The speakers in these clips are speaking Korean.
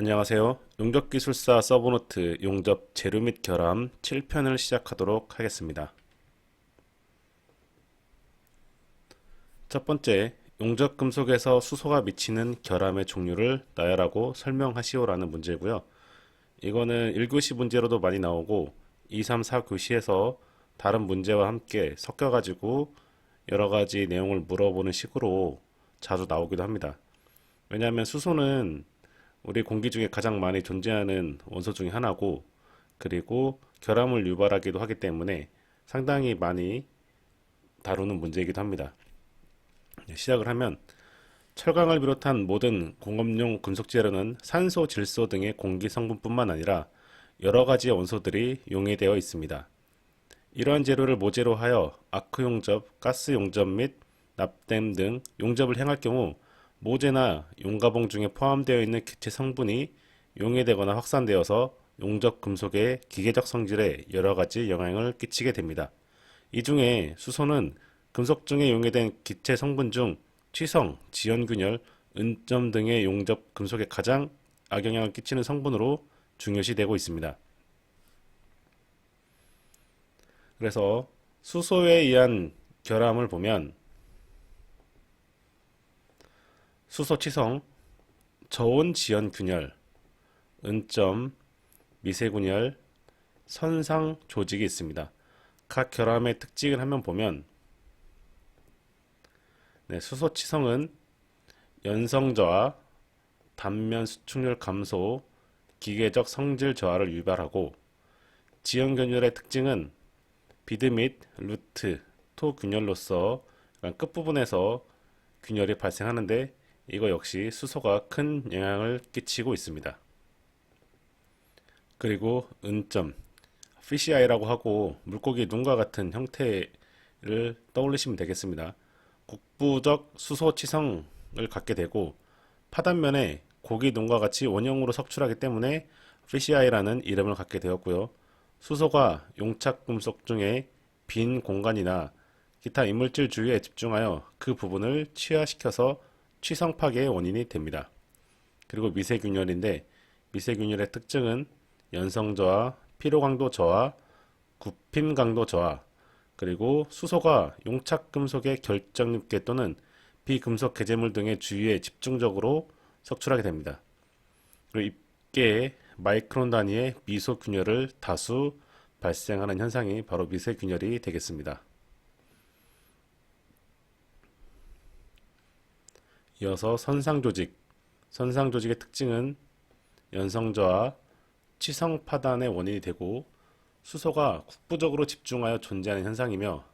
안녕하세요. 용접기술사 서브노트 용접 재료 및 결함 7편을 시작하도록 하겠습니다. 첫 번째, 용접 금속에서 수소가 미치는 결함의 종류를 나열하고 설명하시오라는 문제고요. 이거는 1교시 문제로도 많이 나오고 2, 3, 4교시에서 다른 문제와 함께 섞여가지고 여러 가지 내용을 물어보는 식으로 자주 나오기도 합니다. 왜냐하면 수소는 우리 공기 중에 가장 많이 존재하는 원소 중에 하나고, 그리고 결함을 유발하기도 하기 때문에 상당히 많이 다루는 문제이기도 합니다. 시작을 하면, 철강을 비롯한 모든 공업용 금속 재료는 산소, 질소 등의 공기 성분뿐만 아니라 여러 가지의 원소들이 용해되어 있습니다. 이러한 재료를 모재로 하여 아크 용접, 가스 용접 및 납땜 등 용접을 행할 경우 모재나 용가봉 중에 포함되어 있는 기체 성분이 용해되거나 확산되어서 용접 금속의 기계적 성질에 여러 가지 영향을 끼치게 됩니다. 이 중에 수소는 금속 중에 용해된 기체 성분 중 취성, 지연균열, 은점 등의 용접 금속에 가장 악영향을 끼치는 성분으로 중요시되고 있습니다. 그래서 수소에 의한 결함을 보면 수소치성, 저온 지연균열, 은점, 미세균열, 선상 조직이 있습니다. 각 결함의 특징을 한번 보면, 수소치성은 연성저하, 단면 수축률 감소, 기계적 성질 저하를 유발하고, 지연균열의 특징은 비드 및 루트, 토 균열로서 끝부분에서 균열이 발생하는데, 이거 역시 수소가 큰 영향을 끼치고 있습니다. 그리고 은점, 피시아이라고 하고 물고기 눈과 같은 형태를 떠올리시면 되겠습니다. 국부적 수소 치성을 갖게 되고 파단면에 고기 눈과 같이 원형으로 석출하기 때문에 피시아이라는 이름을 갖게 되었고요. 수소가 용착 금속 중에 빈 공간이나 기타 이물질 주위에 집중하여 그 부분을 취하시켜서 취성 파괴의 원인이 됩니다. 그리고 미세균열인데 미세균열의 특징은 연성 저하, 피로 강도 저하, 굽힘 강도 저하, 그리고 수소가 용착 금속의 결정립계 또는 비금속 개재물 등의 주위에 집중적으로 석출하게 됩니다. 그리고 입계에 마이크론 단위의 미소균열을 다수 발생하는 현상이 바로 미세균열이 되겠습니다. 이어서 선상조직. 선상조직의 특징은 연성저하, 치성파단의 원인이 되고 수소가 국부적으로 집중하여 존재하는 현상이며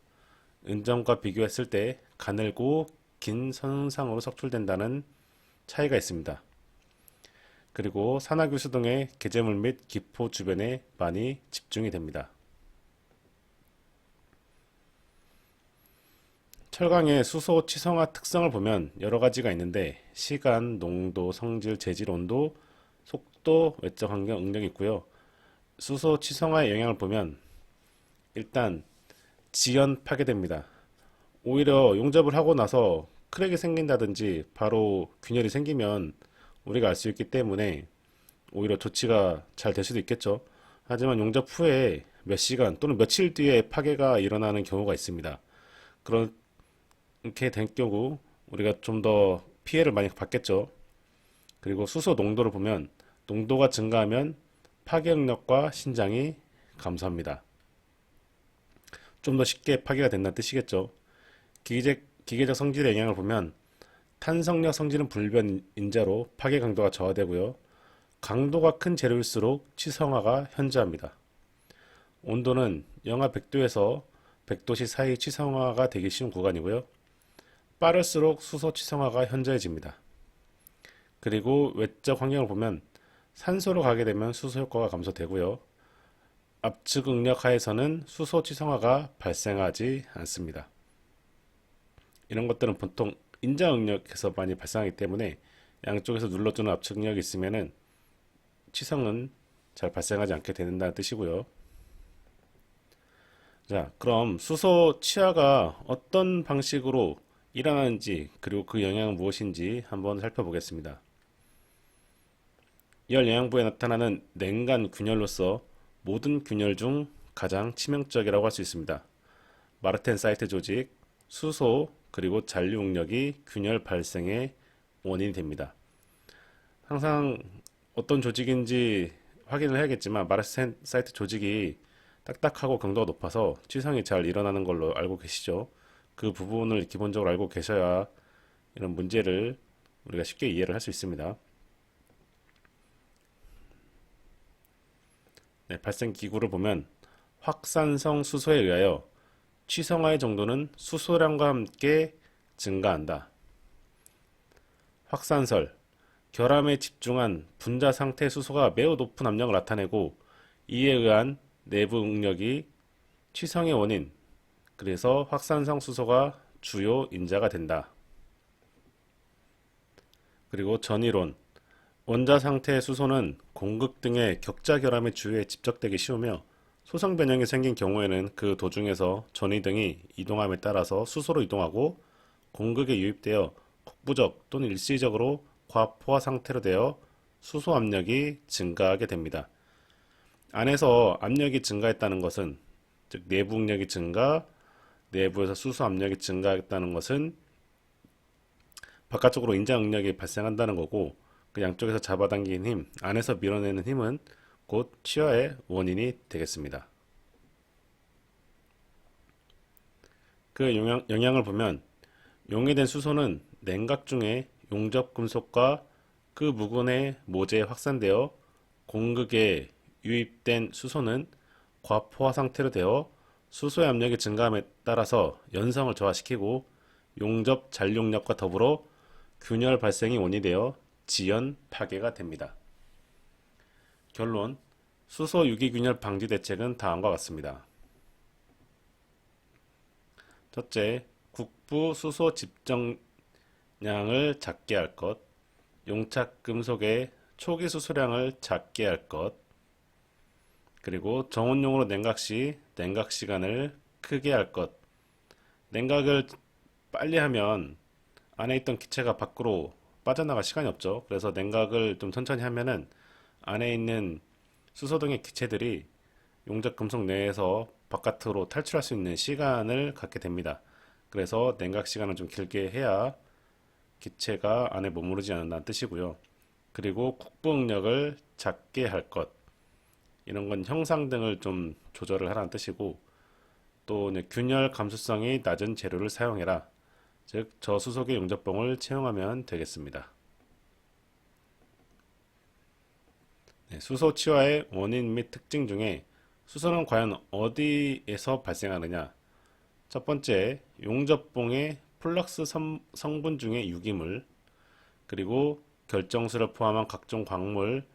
은점과 비교했을 때 가늘고 긴 선상으로 석출된다는 차이가 있습니다. 그리고 산화규수 등의 게재물 및 기포 주변에 많이 집중이 됩니다. 철강의 수소 치성화 특성을 보면 여러 가지가 있는데 시간, 농도, 성질, 재질, 온도, 속도, 외적 환경, 응력이 있고요. 수소 치성화의 영향을 보면 일단 지연 파괴됩니다. 오히려 용접을 하고 나서 크랙이 생긴다든지 바로 균열이 생기면 우리가 알 수 있기 때문에 오히려 조치가 잘 될 수도 있겠죠. 하지만 용접 후에 몇 시간 또는 며칠 뒤에 파괴가 일어나는 경우가 있습니다. 그렇게 된 경우 우리가 좀 더 피해를 많이 받겠죠. 그리고 수소 농도를 보면 농도가 증가하면 파괴력과 신장이 감소합니다. 좀 더 쉽게 파괴가 된다는 뜻이겠죠. 기계적 성질의 영향을 보면 탄성력 성질은 불변인자로 파괴 강도가 저하되고요. 강도가 큰 재료일수록 치성화가 현저합니다. 온도는 영하 100도에서 100도씨 사이 치성화가 되기 쉬운 구간이고요. 빠를수록 수소 치성화가 현저해집니다. 그리고 외적 환경을 보면 산소로 가게 되면 수소 효과가 감소되고요. 압축 응력 하에서는 수소 치성화가 발생하지 않습니다. 이런 것들은 보통 인자 응력에서 많이 발생하기 때문에 양쪽에서 눌러주는 압축 응력이 있으면은 치성은 잘 발생하지 않게 된다는 뜻이고요. 자, 그럼 수소 치화가 어떤 방식으로 일어나는지 그리고 그 영향은 무엇인지 한번 살펴보겠습니다. 열 영양부에 나타나는 냉간 균열로서 모든 균열 중 가장 치명적이라고 할 수 있습니다. 마르텐 사이트 조직, 수소, 그리고 잔류응력이 균열 발생의 원인이 됩니다. 항상 어떤 조직인지 확인을 해야겠지만 마르텐 사이트 조직이 딱딱하고 강도가 높아서 취성이 잘 일어나는 걸로 알고 계시죠? 그 부분을 기본적으로 알고 계셔야 이런 문제를 우리가 쉽게 이해를 할 수 있습니다. 네, 발생 기구를 보면 확산성 수소에 의하여 취성화의 정도는 수소량과 함께 증가한다. 확산설, 결함에 집중한 분자 상태 수소가 매우 높은 압력을 나타내고 이에 의한 내부 응력이 취성의 원인, 그래서 확산성 수소가 주요 인자가 된다. 그리고 전이론, 원자 상태의 수소는 공극 등의 격자 결함의 주위에 집적되기 쉬우며 소성 변형이 생긴 경우에는 그 도중에서 전이 등이 이동함에 따라서 수소로 이동하고 공극에 유입되어 국부적 또는 일시적으로 과포화 상태로 되어 수소 압력이 증가하게 됩니다. 안에서 압력이 증가했다는 것은 즉 내부 응력이 증가, 내부에서 수소 압력이 증가했다는 것은 바깥쪽으로 인자 응력이 발생한다는 거고 그 양쪽에서 잡아당긴 힘, 안에서 밀어내는 힘은 곧 취하의 원인이 되겠습니다. 그 영향을 보면 용해된 수소는 냉각 중에 용접 금속과 그 무근의 모재에 확산되어 공극에 유입된 수소는 과포화 상태로 되어 수소의 압력이 증가함에 따라서 연성을 저하시키고 용접 잔용력과 더불어 균열 발생이 원인이 되어 지연 파괴가 됩니다. 결론, 수소 유기균열 방지 대책은 다음과 같습니다. 첫째, 국부 수소 집정량을 작게 할 것, 용착 금속의 초기 수소량을 작게 할 것, 그리고 정원용으로 냉각 시 냉각 시간을 크게 할 것. 냉각을 빨리 하면 안에 있던 기체가 밖으로 빠져나갈 시간이 없죠. 그래서 냉각을 좀 천천히 하면은 안에 있는 수소 등의 기체들이 용접 금속 내에서 바깥으로 탈출할 수 있는 시간을 갖게 됩니다. 그래서 냉각 시간을 좀 길게 해야 기체가 안에 머무르지 않는다는 뜻이고요. 그리고 국부 응력을 작게 할 것. 이런 건 형상 등을 좀 조절을 하라는 뜻이고 또 균열 감수성이 낮은 재료를 사용해라. 즉 저수소의 용접봉을 채용하면 되겠습니다. 네, 수소 치화의 원인 및 특징 중에 수소는 과연 어디에서 발생하느냐? 첫 번째, 용접봉의 플럭스 성분 중의 유기물, 그리고 결정수를 포함한 각종 광물,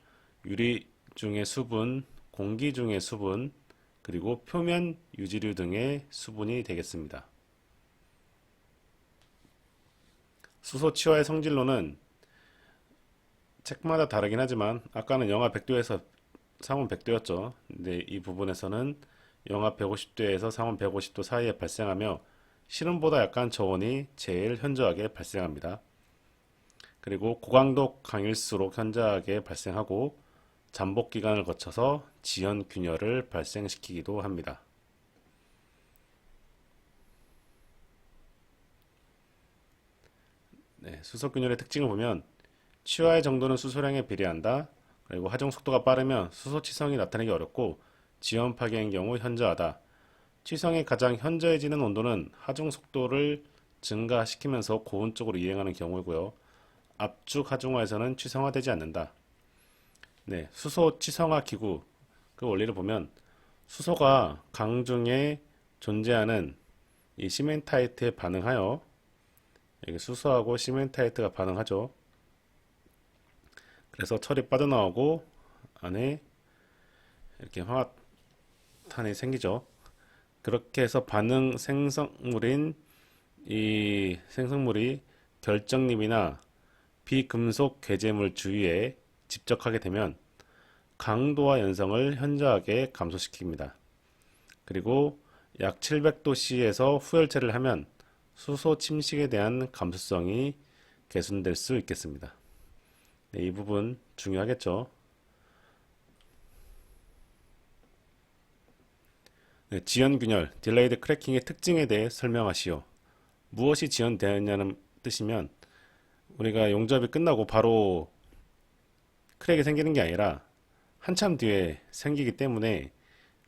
유리 중의 수분, 공기 중의 수분, 그리고 표면 유지류 등의 수분이 되겠습니다. 수소 치화의 성질로는 책마다 다르긴 하지만 아까는 영하 100도에서 상온 100도였죠. 근데 이 부분에서는 영하 150도에서 상온 150도 사이에 발생하며 실온보다 약간 저온이 제일 현저하게 발생합니다. 그리고 고강도 강일수록 현저하게 발생하고 잠복 기간을 거쳐서 지연 균열을 발생시키기도 합니다. 네, 수소 균열의 특징을 보면 치화의 정도는 수소량에 비례한다. 그리고 하중 속도가 빠르면 수소 치성이 나타나기 어렵고 지연 파괴인 경우 현저하다. 치성이 가장 현저해지는 온도는 하중 속도를 증가시키면서 고온 쪽으로 이행하는 경우이고요. 압축 하중화에서는 치성화되지 않는다. 네, 수소 치성화 기구 그 원리를 보면 수소가 강 중에 존재하는 이 시멘타이트에 반응하여 여기 수소하고 시멘타이트가 반응하죠. 그래서 철이 빠져나오고 안에 이렇게 황화탄이 생기죠. 그렇게 해서 반응 생성물인 이 생성물이 결정림이나 비금속 괴재물 주위에 집적하게 되면 강도와 연성을 현저하게 감소시킵니다. 그리고 약 700도씨에서 후열체를 하면 수소 침식에 대한 감수성이 개선될 수 있겠습니다. 네, 이 부분 중요하겠죠. 네, 지연균열, 딜레이드 크래킹의 특징에 대해 설명하시오. 무엇이 지연되었냐는 뜻이면 우리가 용접이 끝나고 바로 크랙이 생기는 게 아니라 한참 뒤에 생기기 때문에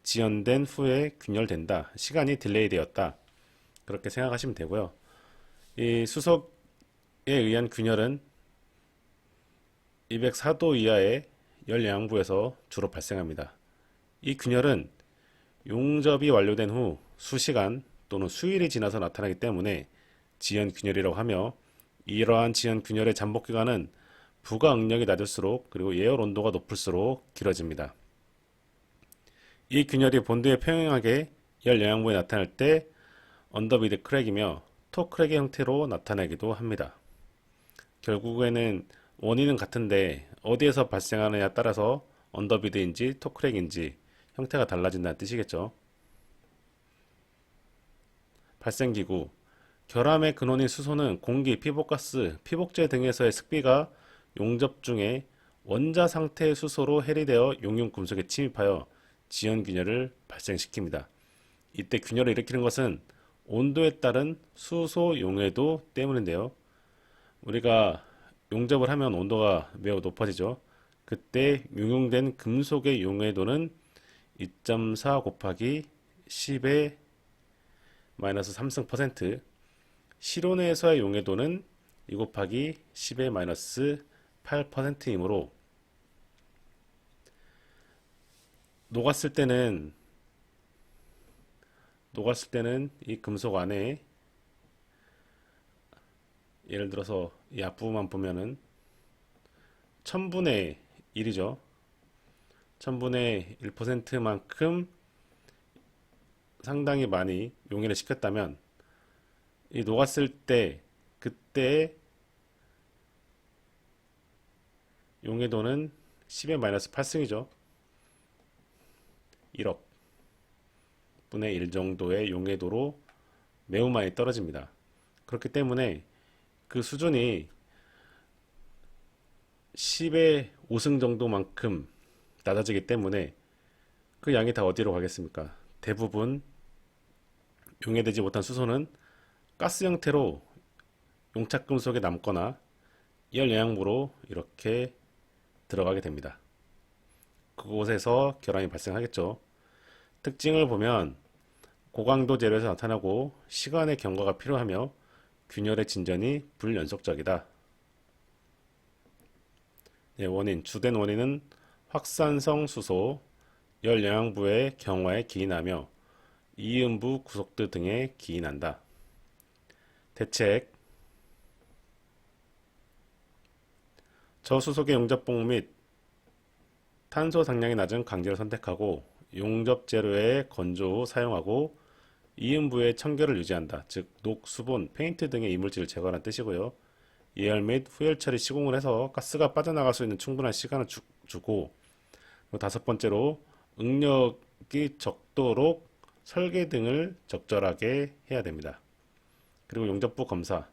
지연된 후에 균열된다. 시간이 딜레이 되었다. 그렇게 생각하시면 되고요. 이 수속에 의한 균열은 204도 이하의 열 양부에서 주로 발생합니다. 이 균열은 용접이 완료된 후 수시간 또는 수일이 지나서 나타나기 때문에 지연균열이라고 하며, 이러한 지연균열의 잠복 기간은 부가 응력이 낮을수록 그리고 예열 온도가 높을수록 길어집니다. 이 균열이 본드에 평행하게 열 영향부에 나타날 때 언더비드 크랙이며 토 크랙의 형태로 나타나기도 합니다. 결국에는 원인은 같은데 어디에서 발생하느냐에 따라서 언더비드인지 토 크랙인지 형태가 달라진다는 뜻이겠죠. 발생기구, 결함의 근원인 수소는 공기, 피복가스, 피복제 등에서의 습기가 용접 중에 원자 상태의 수소로 해리되어 용융금속에 침입하여 지연균열을 발생시킵니다. 이때 균열을 일으키는 것은 온도에 따른 수소 용해도 때문인데요. 우리가 용접을 하면 온도가 매우 높아지죠. 그때 용융된 금속의 용해도는 2.4 곱하기 10의 마이너스 3승%, 실온에서의 용해도는 2 곱하기 10의 마이너스 8%이므로 녹았을 때는 이 금속 안에, 예를 들어서 이 앞부분만 보면은 1000분의 1이죠. 1000분의 1%만큼 상당히 많이 용해를 시켰다면 이 녹았을 때 그때 용해도는 10의 마이너스 8승이죠. 1억 분의 1 정도의 용해도로 매우 많이 떨어집니다. 그렇기 때문에 그 수준이 10의 5승 정도만큼 낮아지기 때문에 그 양이 다 어디로 가겠습니까? 대부분 용해되지 못한 수소는 가스 형태로 용착금속에 남거나 열영향부로 이렇게 들어가게 됩니다. 그곳에서 결함이 발생하겠죠. 특징을 보면 고강도 재료에서 나타나고 시간의 경과가 필요하며 균열의 진전이 불연속적이다. 네, 원인, 주된 원인은 확산성 수소, 열영향부의 경화에 기인하며 이음부 구속드 등에 기인한다. 대책, 저수속의 용접봉 및 탄소 상량이 낮은 강제를 선택하고 용접 재료의 건조 후 사용하고 이음부의 청결을 유지한다. 즉 녹, 수분, 페인트 등의 이물질을 제거하는 뜻이고요. 예열 및 후열 처리 시공을 해서 가스가 빠져나갈 수 있는 충분한 시간을 주고, 다섯 번째로 응력이 적도록 설계 등을 적절하게 해야 됩니다. 그리고 용접부 검사.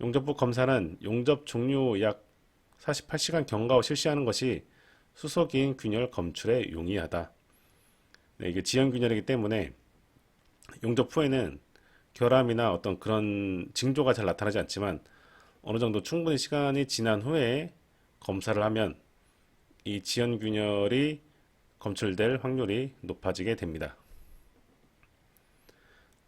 용접부 검사는 용접 종료 약 48시간 경과 후 실시하는 것이 수소기인 균열 검출에 용이하다. 네, 이게 지연균열이기 때문에 용접 후에는 결함이나 어떤 그런 징조가 잘 나타나지 않지만 어느 정도 충분히 시간이 지난 후에 검사를 하면 이 지연균열이 검출될 확률이 높아지게 됩니다.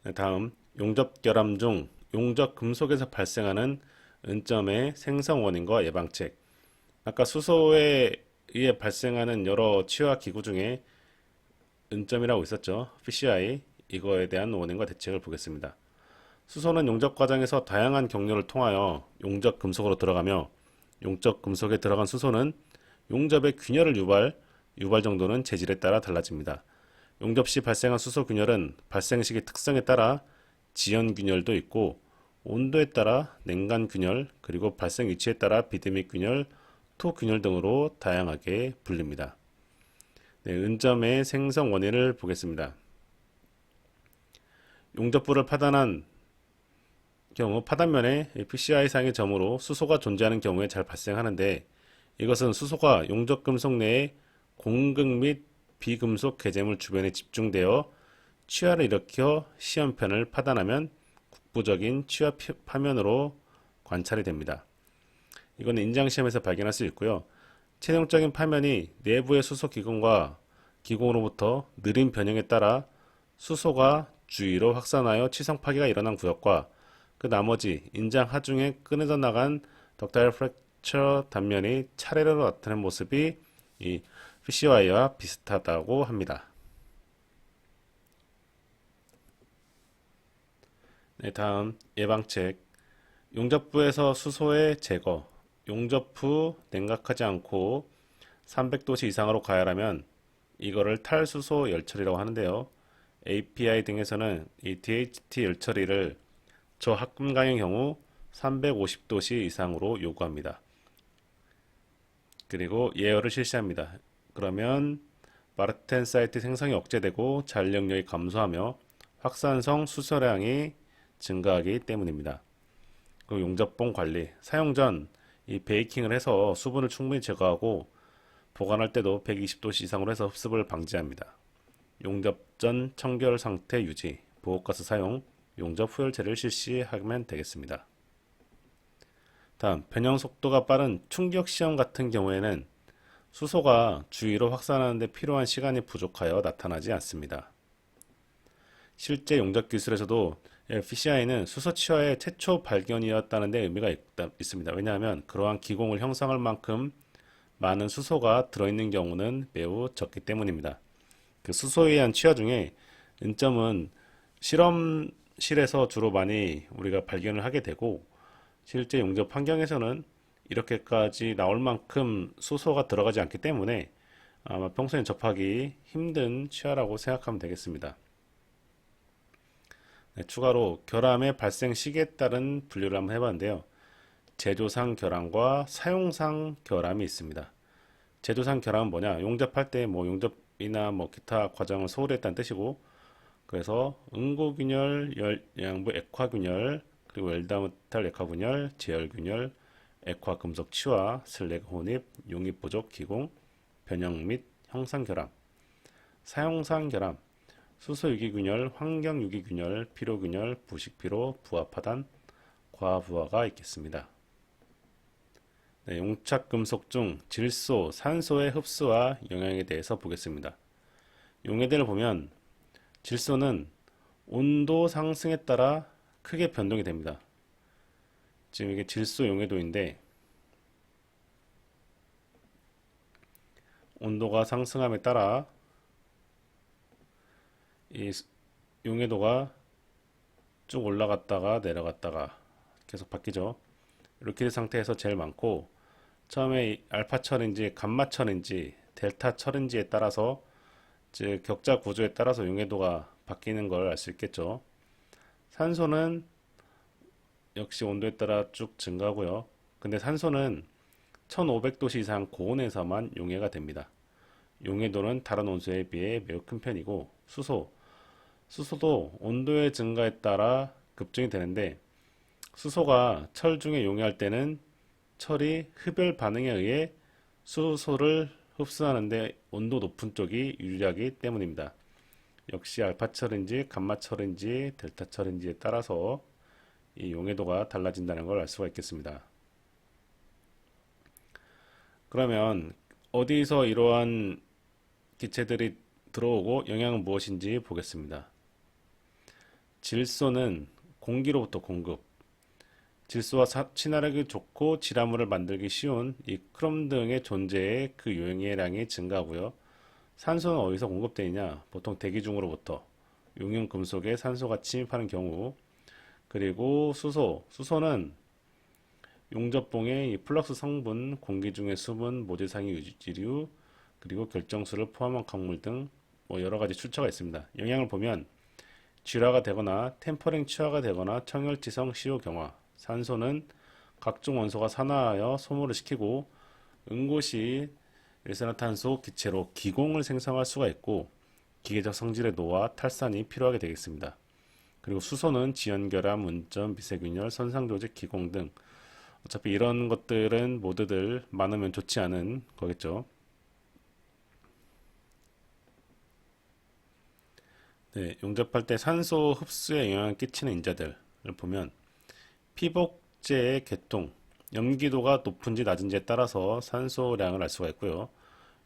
네, 다음, 용접 결함 중 용접 금속에서 발생하는 은점의 생성 원인과 예방책. 아까 수소에 의해 발생하는 여러 치화 기구 중에 은점이라고 있었죠. PCI, 이거에 대한 원인과 대책을 보겠습니다. 수소는 용접 과정에서 다양한 경로를 통하여 용접 금속으로 들어가며 용접 금속에 들어간 수소는 용접의 균열을 유발 정도는 재질에 따라 달라집니다. 용접 시 발생한 수소 균열은 발생 시기 특성에 따라 지연 균열도 있고 온도에 따라 냉간 균열, 그리고 발생 위치에 따라 비드믹 균열, 토 균열 등으로 다양하게 불립니다. 네, 은점의 생성 원인을 보겠습니다. 용접부를 파단한 경우 파단면에 PCI상의 점으로 수소가 존재하는 경우에 잘 발생하는데, 이것은 수소가 용접금속 내에 공극 및 비금속 개재물 주변에 집중되어 취하를 일으켜 시험편을 파단하면 국부적인 취하 파면으로 관찰이 됩니다. 이거는 인장시험에서 발견할 수 있고요. 최종적인 파면이 내부의 수소 기공과 기공으로부터 느린 변형에 따라 수소가 주위로 확산하여 치성 파괴가 일어난 구역과 그 나머지 인장 하중에 끊어져 나간 덕타일 프랙처 단면이 차례로 나타낸 모습이 이 피시와이와 비슷하다고 합니다. 네, 다음 예방책. 용접부에서 수소의 제거. 용접 후 냉각하지 않고 300도씨 이상으로 가열하면 이거를 탈수소 열처리라고 하는데요. API 등에서는 이 DHT 열처리를 저합금강의 경우 350도씨 이상으로 요구합니다. 그리고 예열을 실시합니다. 그러면 마르텐사이트 생성이 억제되고 잔력력이 감소하며 확산성 수소량이 증가하기 때문입니다. 그리고 용접봉 관리. 사용 전 이 베이킹을 해서 수분을 충분히 제거하고 보관할 때도 120도씨 이상으로 해서 흡습을 방지합니다. 용접 전 청결 상태 유지, 보호가스 사용, 용접 후열제를 실시하면 되겠습니다. 다음, 변형 속도가 빠른 충격 시험 같은 경우에는 수소가 주위로 확산하는 데 필요한 시간이 부족하여 나타나지 않습니다. 실제 용접 기술에서도 FCI는 수소 치화의 최초 발견이었다는 데 의미가 있습니다. 왜냐하면 그러한 기공을 형성할 만큼 많은 수소가 들어있는 경우는 매우 적기 때문입니다. 그 수소에 의한 치화 중에 은점은 실험실에서 주로 많이 우리가 발견을 하게 되고 실제 용접 환경에서는 이렇게까지 나올 만큼 수소가 들어가지 않기 때문에 아마 평소에 접하기 힘든 치화라고 생각하면 되겠습니다. 네, 추가로 결함의 발생 시기에 따른 분류를 한번 해봤는데요. 제조상 결함과 사용상 결함이 있습니다. 제조상 결함은 뭐냐? 용접할 때 뭐 용접이나 뭐 기타 과정을 소홀히 했다는 뜻이고, 그래서 응고균열, 영양부 액화균열, 그리고 웰다메탈 액화균열, 제열균열, 액화금속 치화, 슬래그 혼입, 용입 부족 기공, 변형 및 형상 결함. 사용상 결함, 수소 유기균열, 환경 유기균열, 피로균열, 부식피로, 부하파단, 과부하가 있겠습니다. 네, 용착금속 중 질소, 산소의 흡수와 영향에 대해서 보겠습니다. 용해대를 보면 질소는 온도 상승에 따라 크게 변동이 됩니다. 지금 이게 질소 용해도인데 온도가 상승함에 따라 이 용해도가 쭉 올라갔다가 내려갔다가 계속 바뀌죠. 이렇게 된 상태에서 제일 많고 처음에 알파철인지 감마철인지 델타철인지에 따라서 즉 격자 구조에 따라서 용해도가 바뀌는 걸 알 수 있겠죠. 산소는 역시 온도에 따라 쭉 증가하고요. 근데 산소는 1500도씨 이상 고온에서만 용해가 됩니다. 용해도는 다른 온수에 비해 매우 큰 편이고 수소도 온도의 증가에 따라 급증이 되는데 수소가 철 중에 용해할 때는 철이 흡열 반응에 의해 수소를 흡수하는데 온도 높은 쪽이 유리하기 때문입니다. 역시 알파철인지 감마철인지 델타철인지에 따라서 이 용해도가 달라진다는 걸 알 수가 있겠습니다. 그러면 어디서 이러한 기체들이 들어오고 영향은 무엇인지 보겠습니다. 질소는 공기로부터 공급. 질소와 친화력이 좋고 질화물을 만들기 쉬운 이 크롬 등의 존재에 그 용해량이 증가하고요. 산소는 어디서 공급되느냐? 보통 대기 중으로부터 용융 금속에 산소가 침입하는 경우, 그리고 수소는 용접봉의 이 플럭스 성분, 공기 중의 수분, 모질상의 유지류, 그리고 결정수를 포함한 광물 등 뭐 여러 가지 출처가 있습니다. 영향을 보면 질화가 되거나 템퍼링 치화가 되거나 청열지성 CO 경화. 산소는 각종 원소가 산화하여 소모를 시키고 응고시 일산화탄소 기체로 기공을 생성할 수가 있고 기계적 성질의 노화, 탈산이 필요하게 되겠습니다. 그리고 수소는 지연결함, 운전, 미세균열, 선상조직, 기공 등 어차피 이런 것들은 모두들 많으면 좋지 않은 거겠죠. 네, 용접할 때 산소 흡수에 영향을 끼치는 인자들을 보면 피복제의 계통, 염기도가 높은지 낮은지에 따라서 산소량을 알 수가 있고요.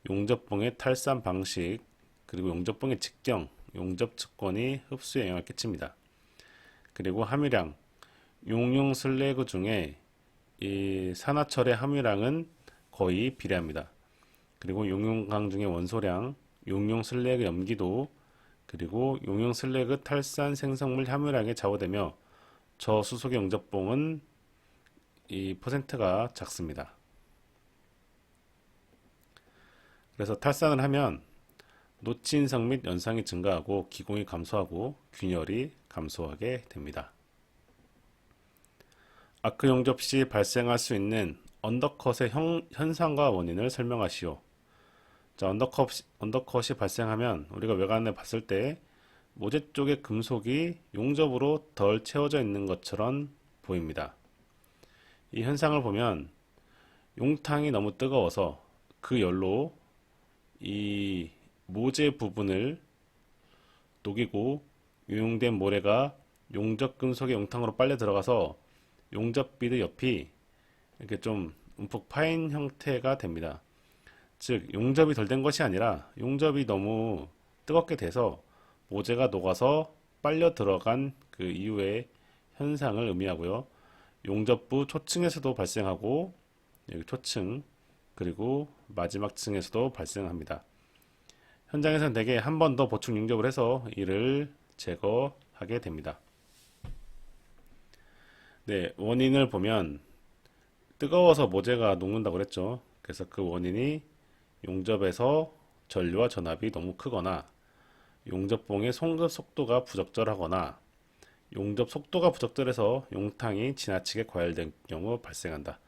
용접봉의 탈산 방식, 그리고 용접봉의 직경, 용접 측권이 흡수에 영향을 끼칩니다. 그리고 함유량, 용융 슬래그 중에 이 산화철의 함유량은 거의 비례합니다. 그리고 용융강 중의 원소량, 용융 슬래그 염기도, 그리고 용융 슬래그 탈산 생성물 함유량에 좌우되며 저수소의 용접봉은 이 퍼센트가 작습니다. 그래서 탈산을 하면 노친성 및 연상이 증가하고 기공이 감소하고 균열이 감소하게 됩니다. 아크 용접 시 발생할 수 있는 언더컷의 현상과 원인을 설명하시오. 자, 언더컷이 발생하면 우리가 외관에 봤을 때 모재 쪽의 금속이 용접으로 덜 채워져 있는 것처럼 보입니다. 이 현상을 보면 용탕이 너무 뜨거워서 그 열로 이 모재 부분을 녹이고 유용된 모래가 용접 금속의 용탕으로 빨려 들어가서 용접 비드 옆이 이렇게 좀 움푹 파인 형태가 됩니다. 즉 용접이 덜 된 것이 아니라 용접이 너무 뜨겁게 돼서 모재가 녹아서 빨려 들어간 그 이후의 현상을 의미하고요. 용접부 초층에서도 발생하고 여기 초층 그리고 마지막 층에서도 발생합니다. 현장에서는 대개 한 번 더 보충 용접을 해서 이를 제거하게 됩니다. 네, 원인을 보면 뜨거워서 모재가 녹는다고 그랬죠. 그래서 그 원인이 용접에서 전류와 전압이 너무 크거나 용접봉의 송급 속도가 부적절하거나 용접 속도가 부적절해서 용탕이 지나치게 과열된 경우 발생한다.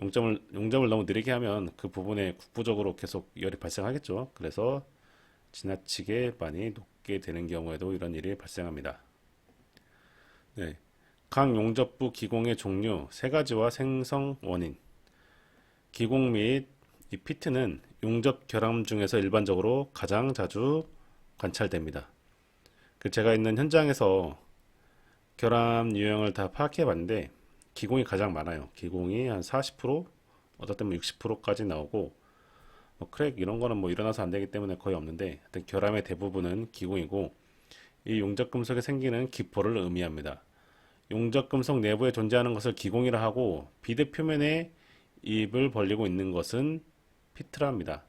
용접을 너무 느리게 하면 그 부분에 국부적으로 계속 열이 발생하겠죠. 그래서 지나치게 많이 녹게 되는 경우에도 이런 일이 발생합니다. 네, 각 용접부 기공의 종류 세 가지와 생성 원인. 기공 및 이 피트는 용접 결함 중에서 일반적으로 가장 자주 관찰됩니다. 제가 있는 현장에서 결함 유형을 다 파악해 봤는데 기공이 가장 많아요. 기공이 한 40%, 어떨 때는 60%까지 나오고 크랙 이런 거는 뭐 일어나서 안 되기 때문에 거의 없는데 하여튼 결함의 대부분은 기공이고 이 용접 금속에 생기는 기포를 의미합니다. 용접 금속 내부에 존재하는 것을 기공이라 하고 비드 표면에 입을 벌리고 있는 것은 피트라 합니다.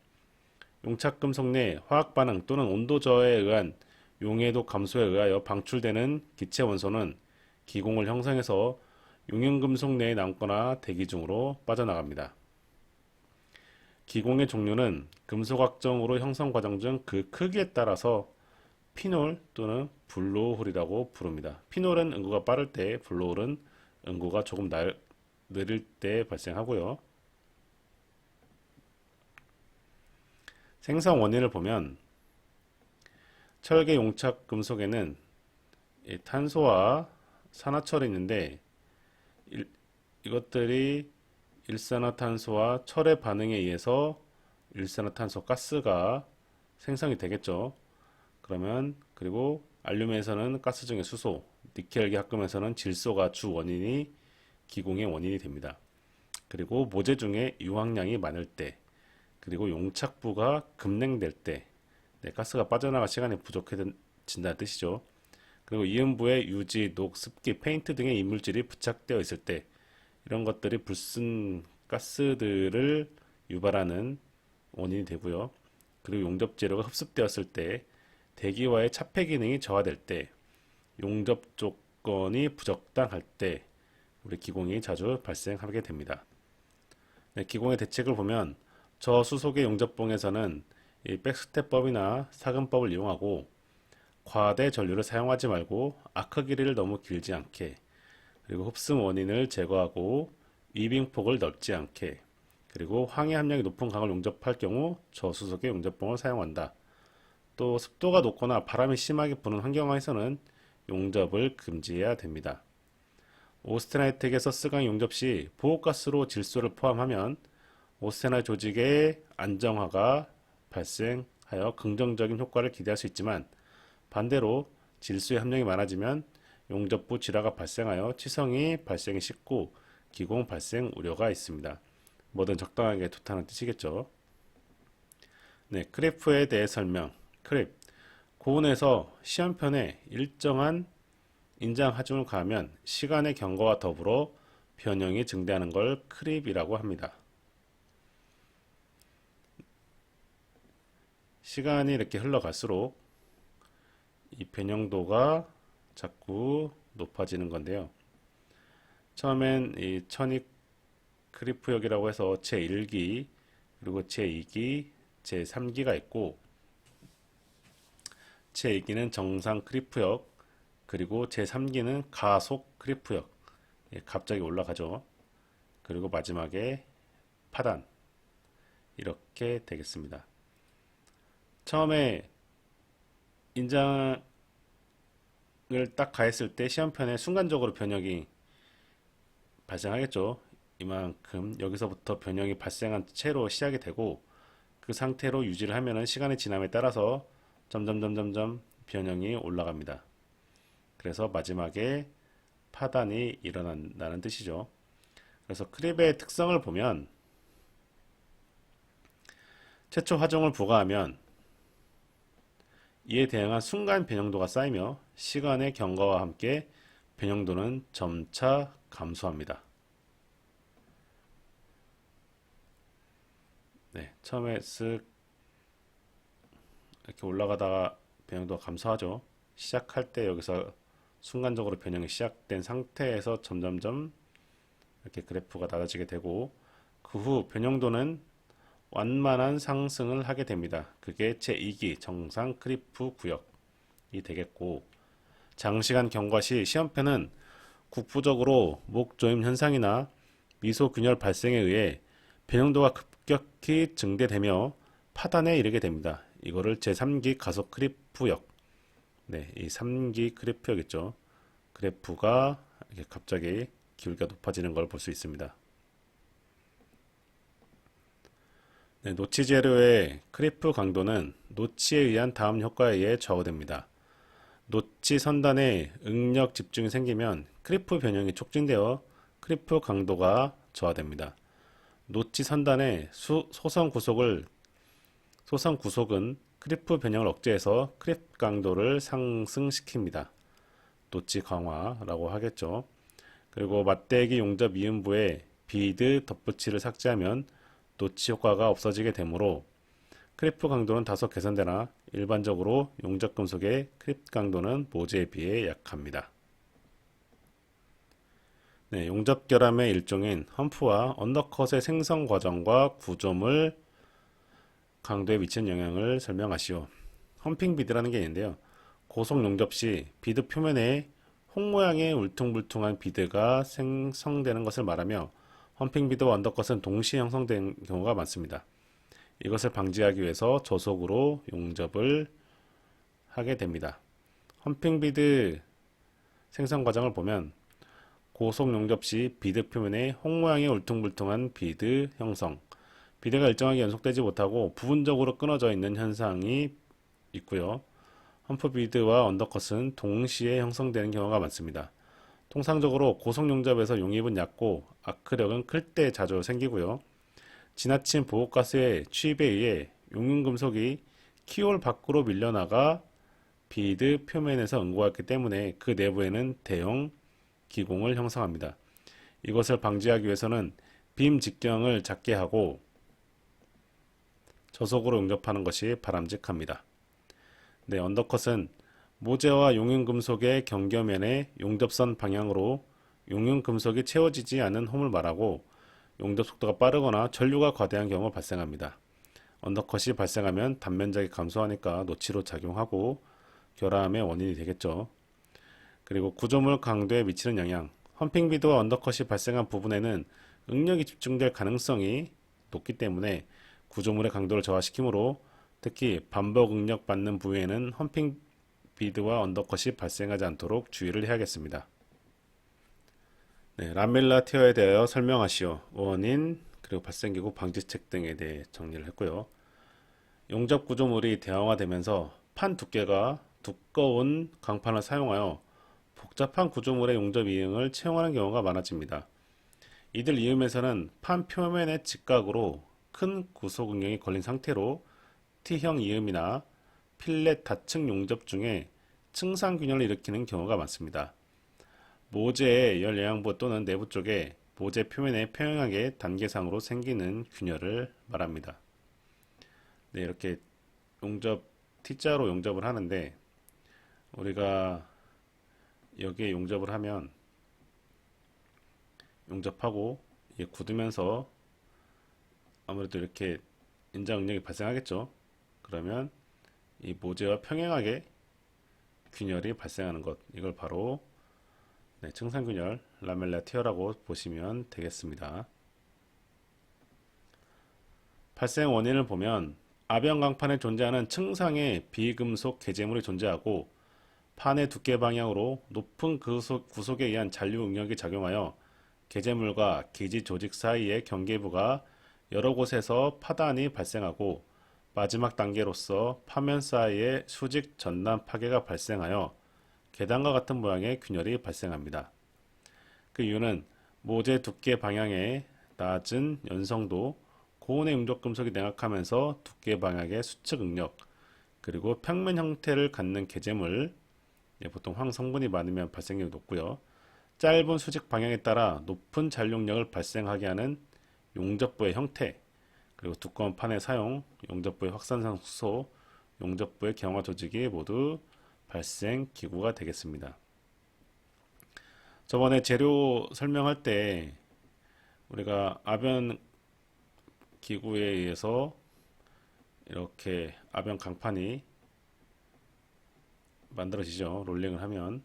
용착 금속 내 화학 반응 또는 온도 저하에 의한 용해도 감소에 의하여 방출되는 기체 원소는 기공을 형성해서 용융 금속 내에 남거나 대기 중으로 빠져나갑니다. 기공의 종류는 금속학적으로 형성 과정 중 그 크기에 따라서 피놀 또는 블로홀이라고 부릅니다. 피놀은 응고가 빠를 때, 블로홀은 응고가 조금 느릴 때 발생하고요. 생성 원인을 보면 철계 용착 금속에는 탄소와 산화철이 있는데 이것들이 일산화탄소와 철의 반응에 의해서 일산화탄소 가스가 생성이 되겠죠. 그리고 알루미늄에서는 가스 중에 수소, 니켈 합금에서는 질소가 주 원인이 기공의 원인이 됩니다. 그리고 모재 중에 유황량이 많을 때, 그리고 용착부가 급냉될 때, 가스가 빠져나갈 시간이 부족해진다는 뜻이죠. 그리고 이음부에 유지, 녹, 습기, 페인트 등의 이물질이 부착되어 있을 때 이런 것들이 불순 가스들을 유발하는 원인이 되고요. 그리고 용접 재료가 흡습되었을 때 대기와의 차폐 기능이 저하될 때 용접 조건이 부적당할 때 우리 기공이 자주 발생하게 됩니다. 네, 기공의 대책을 보면 저수속의 용접봉에서는 이 백스텝법이나 사근법을 이용하고 과대 전류를 사용하지 말고 아크 길이를 너무 길지 않게 그리고 흡승 원인을 제거하고 위빙폭을 넓지 않게 그리고 황해 함량이 높은 강을 용접할 경우 저수속의 용접봉을 사용한다. 또 습도가 높거나 바람이 심하게 부는 환경하에서는 용접을 금지해야 됩니다. 오스테나이트 가스 용접 시 보호가스로 질소를 포함하면 오스테나 조직의 안정화가 발생하여 긍정적인 효과를 기대할 수 있지만 반대로 질소의 함량이 많아지면 용접부 질화가 발생하여 치성이 발생이 쉽고 기공 발생 우려가 있습니다. 뭐든 적당하게 좋다는 뜻이겠죠. 네, 크리프에 대해 설명. 크립. 고온에서 시험편에 일정한 인장 하중을 가하면 시간의 경과와 더불어 변형이 증대하는 걸 크립이라고 합니다. 시간이 이렇게 흘러갈수록 이 변형도가 자꾸 높아지는 건데요. 처음엔 이 천이 크리프역이라고 해서 제1기, 그리고 제2기, 제3기가 있고, 제2기는 정상 크리프역, 그리고 제3기는 가속 크리프역. 예, 갑자기 올라가죠. 그리고 마지막에 파단. 이렇게 되겠습니다. 처음에 인장을 딱 가했을 때 시험편에 순간적으로 변형이 발생하겠죠. 이만큼 여기서부터 변형이 발생한 채로 시작이 되고 그 상태로 유지를 하면은 시간의 지남에 따라서 점점 변형이 올라갑니다. 그래서 마지막에 파단이 일어난다는 뜻이죠. 그래서 크립의 특성을 보면 최초 하중을 부과하면 이에 대응한 순간 변형도가 쌓이며 시간의 경과와 함께 변형도는 점차 감소합니다. 네, 처음에 쓱 이렇게 올라가다가 변형도가 감소하죠. 시작할 때 여기서 순간적으로 변형이 시작된 상태에서 점점점 이렇게 그래프가 낮아지게 되고 그 후 변형도는 완만한 상승을 하게 됩니다. 그게 제2기 정상 크리프 구역이 되겠고 장시간 경과 시 시험편은 국부적으로 목조임 현상이나 미소균열 발생에 의해 변형도가 급격히 증대되며 파단에 이르게 됩니다. 이거를 제3기 가속 크리프역, 네, 이 3기 크리프역이죠. 그래프가 이렇게 갑자기 기울기가 높아지는 걸 볼 수 있습니다. 네, 노치 재료의 크리프 강도는 노치에 의한 다음 효과에 의해 저하됩니다. 노치 선단에 응력 집중이 생기면 크리프 변형이 촉진되어 크리프 강도가 저하됩니다. 노치 선단의 소선 구속은 크리프 변형을 억제해서 크리프 강도를 상승시킵니다. 노치 강화라고 하겠죠. 그리고 맞대기 용접 이음부에 비드 덧붙이를 삭제하면 노치 효과가 없어지게 되므로 크리프 강도는 다소 개선되나 일반적으로 용접 금속의 크리프 강도는 모재에 비해 약합니다. 네, 용접 결함의 일종인 험프와 언더컷의 생성 과정과 구조물 강도에 미치는 영향을 설명하시오. 험핑 비드라는 게 있는데요. 고속 용접 시 비드 표면에 홍 모양의 울퉁불퉁한 비드가 생성되는 것을 말하며 험핑 비드와 언더컷은 동시에 형성된 경우가 많습니다. 이것을 방지하기 위해서 저속으로 용접을 하게 됩니다. 험핑 비드 생성 과정을 보면 고속 용접 시 비드 표면에 홍 모양의 울퉁불퉁한 비드 형성, 비드가 일정하게 연속되지 못하고 부분적으로 끊어져 있는 현상이 있고요. 험프 비드와 언더컷은 동시에 형성되는 경우가 많습니다. 통상적으로 고속 용접에서 용입은 얕고 아크력은 클 때 자주 생기고요. 지나친 보호가스의 취입에 의해 용융금속이 키홀 밖으로 밀려나가 비드 표면에서 응고했기 때문에 그 내부에는 대형 기공을 형성합니다. 이것을 방지하기 위해서는 빔 직경을 작게 하고 저속으로 용접하는 것이 바람직합니다. 네, 언더컷은 모재와 용융금속의 경계면에 용접선 방향으로 용융금속이 채워지지 않은 홈을 말하고 용접 속도가 빠르거나 전류가 과대한 경우가 발생합니다. 언더컷이 발생하면 단면적이 감소하니까 노치로 작용하고 결함의 원인이 되겠죠. 그리고 구조물 강도에 미치는 영향. 험핑 비드와 언더컷이 발생한 부분에는 응력이 집중될 가능성이 높기 때문에 구조물의 강도를 저하시키므로 특히 반복 응력 받는 부위에는 험핑 비드와 언더컷이 발생하지 않도록 주의를 해야겠습니다. 네, 라멜라 티어에 대하여 설명하시오. 원인, 그리고 발생기구 방지책 등에 대해 정리를 했고요. 용접 구조물이 대형화되면서 판 두께가 두꺼운 강판을 사용하여 복잡한 구조물의 용접 이응을 채용하는 경우가 많아집니다. 이들 이음에서는 판 표면의 직각으로 큰 구속 응력이 걸린 상태로 T형 이음이나 필렛 다층 용접 중에 층상균열을 일으키는 경우가 많습니다. 모재의 열 영양부 또는 내부 쪽에 모재 표면에 평행하게 단계상으로 생기는 균열을 말합니다. 네, 이렇게 용접 T자로 용접을 하는데 우리가 여기에 용접을 하면 용접하고 이게 굳으면서 아무래도 이렇게 인장 응력이 발생하겠죠. 그러면 이 모재와 평행하게 균열이 발생하는 것, 이걸 바로 네, 층상균열 라멜라 티어라고 보시면 되겠습니다. 발생 원인을 보면 아변 강판에 존재하는 층상의 비금속 개재물이 존재하고 판의 두께 방향으로 높은 구속에 의한 잔류 응력이 작용하여 개재물과 기지 조직 사이의 경계부가 여러 곳에서 파단이 발생하고 마지막 단계로서 파면 사이에 수직 전남 파괴가 발생하여 계단과 같은 모양의 균열이 발생합니다. 그 이유는 모재 두께 방향의 낮은 연성도, 고온의 용접 금속이 냉각하면서 두께 방향의 수측 응력, 그리고 평면 형태를 갖는 개재물, 보통 황 성분이 많으면 발생률이 높고요. 짧은 수직 방향에 따라 높은 잔용력을 발생하게 하는 용접부의 형태, 그리고 두꺼운 판의 사용, 용접부의 확산성 수소, 용접부의 경화 조직이 모두 발생 기구가 되겠습니다. 저번에 재료 설명할 때 우리가 아변 기구에 의해서 이렇게 아변 강판이 만들어지죠. 롤링을 하면.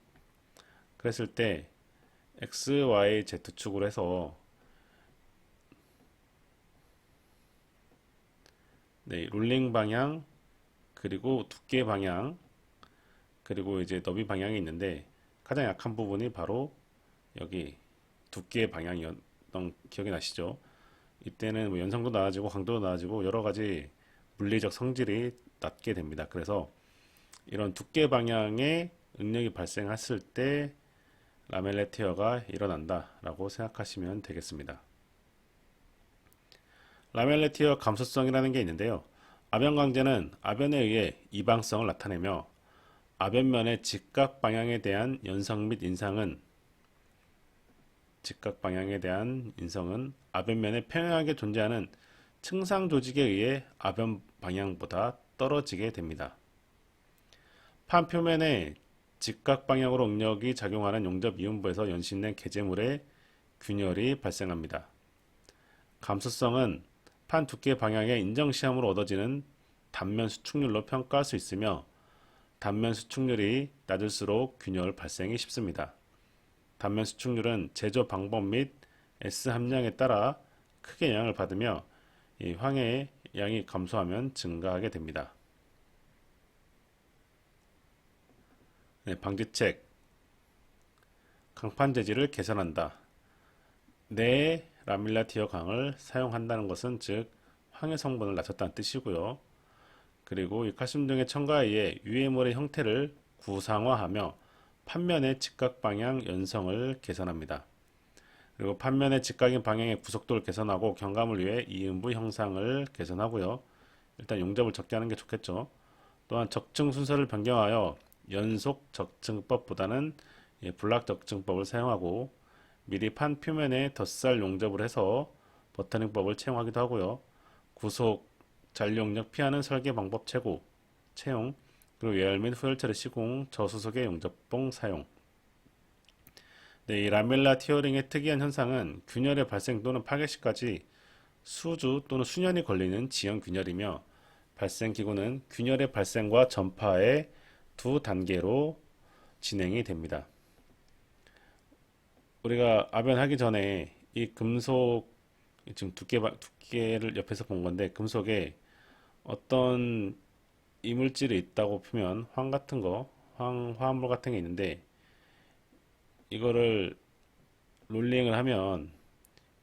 그랬을 때 X, Y, Z축으로 해서 네, 롤링 방향, 그리고 두께 방향, 그리고 이제 너비 방향이 있는데 가장 약한 부분이 바로 여기 두께 방향이었던 기억이 나시죠? 이때는 뭐 연성도 낮아지고 강도도 낮아지고 여러 가지 물리적 성질이 낮게 됩니다. 그래서 이런 두께 방향의 응력이 발생했을 때 라멜레 티어가 일어난다라고 생각하시면 되겠습니다. 라멜레 티어 감소성이라는 게 있는데요. 아변 강제는 아변에 의해 이방성을 나타내며 아변면의 직각 방향에 대한 연성 및 인상은 아변면에 평행하게 존재하는 층상 조직에 의해 아변 방향보다 떨어지게 됩니다. 판 표면에 직각 방향으로 응력이 작용하는 용접 이음부에서 연신된 개재물의 균열이 발생합니다. 감소성은 판 두께 방향의 인정시함으로 얻어지는 단면 수축률로 평가할 수 있으며 단면 수축률이 낮을수록 균열 발생이 쉽습니다. 단면 수축률은 제조 방법 및 S 함량에 따라 크게 영향을 받으며 이 황해의 양이 감소하면 증가하게 됩니다. 네, 방지책. 강판 재질을 개선한다. 내 라밀라 티어 강을 사용한다는 것은 즉 황해 성분을 낮췄다는 뜻이고요. 그리고 이 칼슘 등의 첨가에 의해 유해물의 형태를 구상화하며 판면의 직각 방향 연성을 개선합니다. 그리고 판면의 직각인 방향의 구속도를 개선하고 경감을 위해 이음부 형상을 개선하고요. 일단 용접을 적게 하는 게 좋겠죠. 또한 적층 순서를 변경하여 연속 적층법보다는 블락 적층법을 사용하고 미리 판 표면에 덧살 용접을 해서 버터닝법을 채용하기도 하고요. 구속 잔용력 피하는 설계 방법 채용, 그리고 예열 및 후열 처리 시공, 저수속의 용접봉 사용. 네, 이 라멜라 티어링의 특이한 현상은 균열의 발생 또는 파괴 시까지 수주 또는 수년이 걸리는 지연 균열이며 발생 기구는 균열의 발생과 전파의 두 단계로 진행이 됩니다. 우리가 아변하기 전에 이 금속 지금 두께를 옆에서 본 건데 금속에 어떤 이물질이 있다고 보면 황 같은 거, 화합물 같은 게 있는데 이거를 롤링을 하면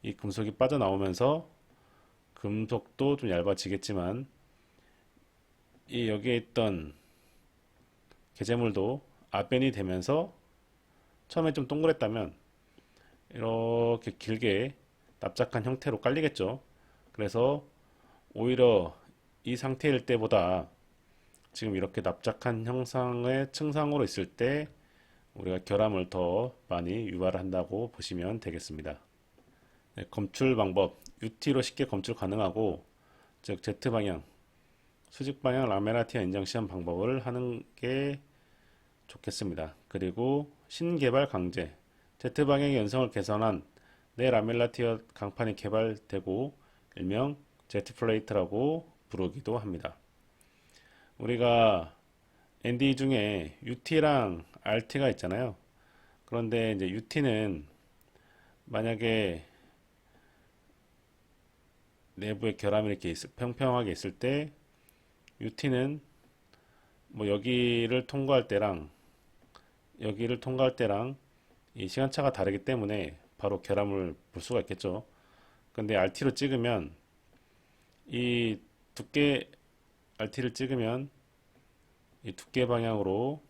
이 금속이 빠져나오면서 금속도 좀 얇아지겠지만 이 여기에 있던 게재물도 앞변이 되면서 처음에 좀 동그랬다면 이렇게 길게 납작한 형태로 깔리겠죠. 그래서 오히려 이 상태일 때보다 지금 이렇게 납작한 형상의 층상으로 있을 때 우리가 결함을 더 많이 유발한다고 보시면 되겠습니다. 네, 검출 방법 UT로 쉽게 검출 가능하고, 즉 Z방향 수직방향 라멜라티아 인장 시험 방법을 하는 게 좋겠습니다. 그리고 신개발 강제 Z방향의 연성을 개선한 내 라멜라티아 강판이 개발되고 일명 Z플레이트라고 부르기도 합니다. 우리가 ND 중에 UT랑 RT가 있잖아요. 그런데 이제 UT는 만약에 내부에 결함이 이렇게 평평하게 있을 때 UT는 뭐 여기를 통과할 때랑 이 시간차가 다르기 때문에 바로 결함을 볼 수가 있겠죠. 근데 RT로 찍으면 이 두께 RT를 찍으면 이 두께 방향으로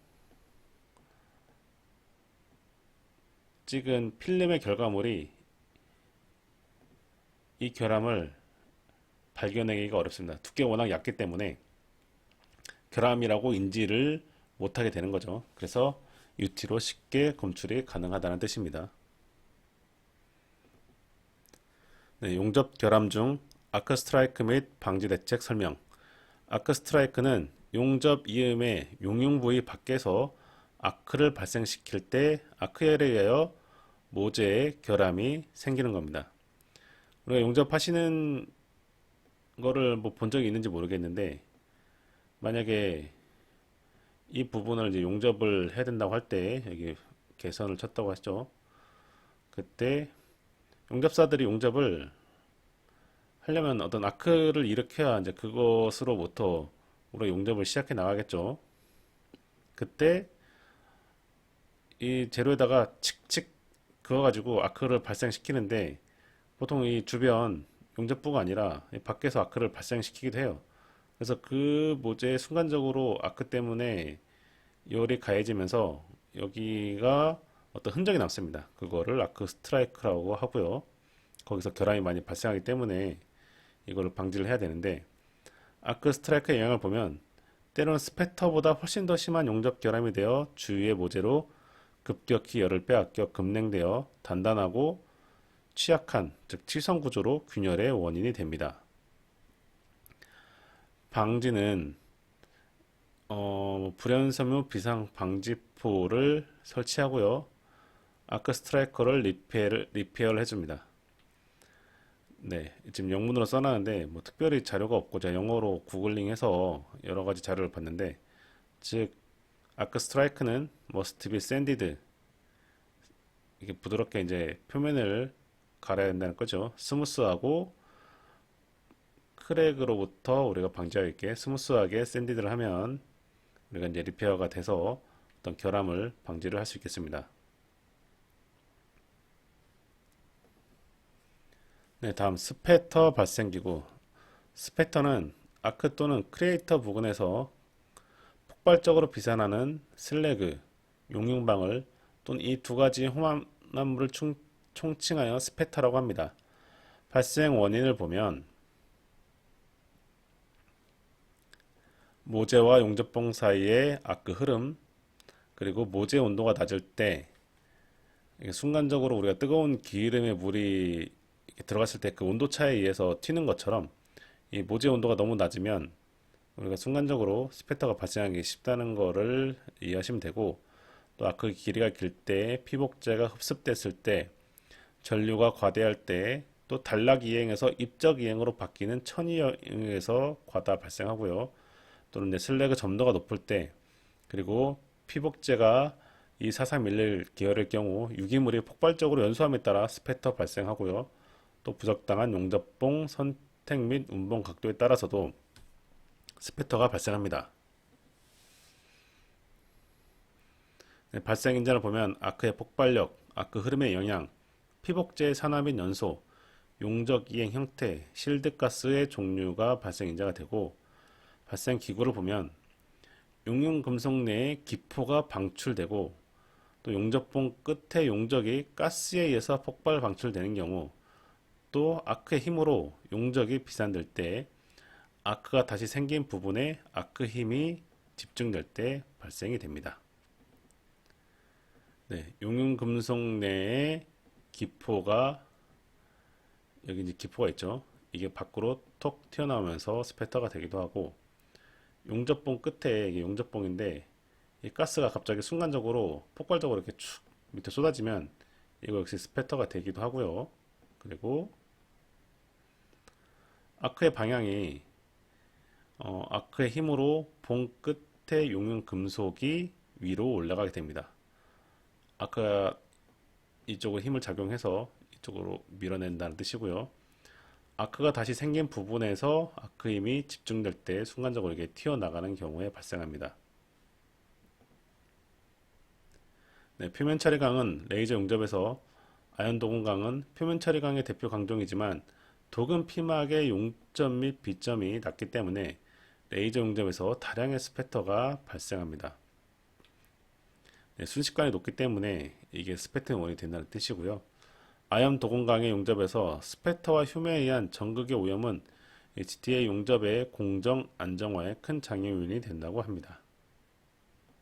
찍은 필름의 결과물이 이 결함을 발견하기가 어렵습니다. 두께가 워낙 얇기 때문에 결함이라고 인지를 못하게 되는 거죠. 그래서 UT로 쉽게 검출이 가능하다는 뜻입니다. 네, 용접 결함 중 아크 스트라이크 및 방지 대책 설명. 아크 스트라이크는 용접 이음의 용융 부위 밖에서 아크를 발생시킬 때 아크에 의하여 모재의 결함이 생기는 겁니다. 우리가 용접하시는 거를 뭐 본 적이 있는지 모르겠는데, 만약에 이 부분을 이제 용접을 해야 된다고 할 때 여기 개선을 쳤다고 하죠. 그때 용접사들이 용접을 하려면 어떤 아크를 일으켜야 이제 그것으로부터 우리가 용접을 시작해 나가겠죠. 그때 이 재료에다가 칙칙 그어가지고 아크를 발생시키는데, 보통 이 주변 용접부가 아니라 밖에서 아크를 발생시키기도 해요. 그래서 그 모재에 순간적으로 아크 때문에 열이 가해지면서 여기가 어떤 흔적이 남습니다. 그거를 아크 스트라이크라고 하고요. 거기서 결함이 많이 발생하기 때문에 이거를 방지를 해야 되는데, 아크 스트라이크의 영향을 보면 때로는 스패터보다 훨씬 더 심한 용접 결함이 되어 주위의 모재로 급격히 열을 빼앗겨 급냉되어 단단하고 취약한, 즉 칠성 구조로 균열의 원인이 됩니다. 방지는 불연섬유 비상 방지포를 설치하고요. 아크 스트라이커를 리페어를 해줍니다. 네, 지금 영문으로 써놨는데 뭐 특별히 자료가 없고 제가 영어로 구글링해서 여러 가지 자료를 봤는데, 즉 아크 스트라이크는 must be sanded, 이게 부드럽게 이제 표면을 갈아야 된다는 거죠. 스무스하고 크랙으로부터 우리가 방지할 수 있게 스무스하게 샌디드를 하면 우리가 이제 리페어가 돼서 어떤 결함을 방지를 할 수 있겠습니다. 네, 다음 스패터 발생기구. 스패터는 아크 또는 크리에이터 부근에서 폭발적으로 비산하는 슬래그, 용융방울 또는 이 두 가지 혼합물을 총칭하여 스패터라고 합니다. 발생 원인을 보면 모재와 용접봉 사이의 아크 흐름, 그리고 모재 온도가 낮을 때 순간적으로 우리가 뜨거운 기름에 물이 들어갔을 때 그 온도 차에 의해서 튀는 것처럼 이 모재 온도가 너무 낮으면 우리가 순간적으로 스패터가 발생하기 쉽다는 거를 이해하시면 되고, 또 아크 길이가 길 때, 피복제가 흡습됐을 때, 전류가 과대할 때, 또 단락 이행에서 입적 이행으로 바뀌는 천이행에서 과다 발생하고요. 또는 이제 슬래그 점도가 높을 때, 그리고 피복제가 이 사상 밀릴 계열의 경우 유기물이 폭발적으로 연소함에 따라 스패터 발생하고요. 또 부적당한 용접봉 선택 및 운봉 각도에 따라서도 스패터가 발생합니다. 네, 발생 인자를 보면 아크의 폭발력, 아크 흐름의 영향, 피복제의 산화 및 연소, 용적 이행 형태, 실드가스의 종류가 발생 인자가 되고, 발생 기구를 보면 용융 금속 내에 기포가 방출되고 또 용접봉 끝에 용적이 가스에 의해서 폭발 방출되는 경우, 또 아크의 힘으로 용적이 비산될 때 아크가 다시 생긴 부분에 아크 힘이 집중될 때 발생이 됩니다. 네, 용융 금속 내에 기포가, 여기 이제 기포가 있죠. 이게 밖으로 톡 튀어나오면서 스패터가 되기도 하고, 용접봉 끝에, 이게 용접봉인데 이 가스가 갑자기 순간적으로 폭발적으로 이렇게 축 밑에 쏟아지면 이거 역시 스패터가 되기도 하고요. 그리고 아크의 방향이 아크의 힘으로 봉 끝에 용융 금속이 위로 올라가게 됩니다. 아크가 이쪽으로 힘을 작용해서 이쪽으로 밀어낸다는 뜻이고요. 아크가 다시 생긴 부분에서 아크 힘이 집중될 때 순간적으로 이게 튀어나가는 경우에 발생합니다. 네, 표면 처리강은 레이저 용접에서 아연 도금강은 표면 처리강의 대표 강종이지만 도금 피막의 용점 및 비점이 낮기 때문에 레이저 용접에서 다량의 스패터가 발생합니다. 네, 순식간이 높기 때문에 이게 스패터의 원인이 된다는 뜻이고요. 아연 도금강의 용접에서 스패터와 흉에 의한 전극의 오염은 GTA 용접의 공정 안정화에 큰 장애 요인이 된다고 합니다.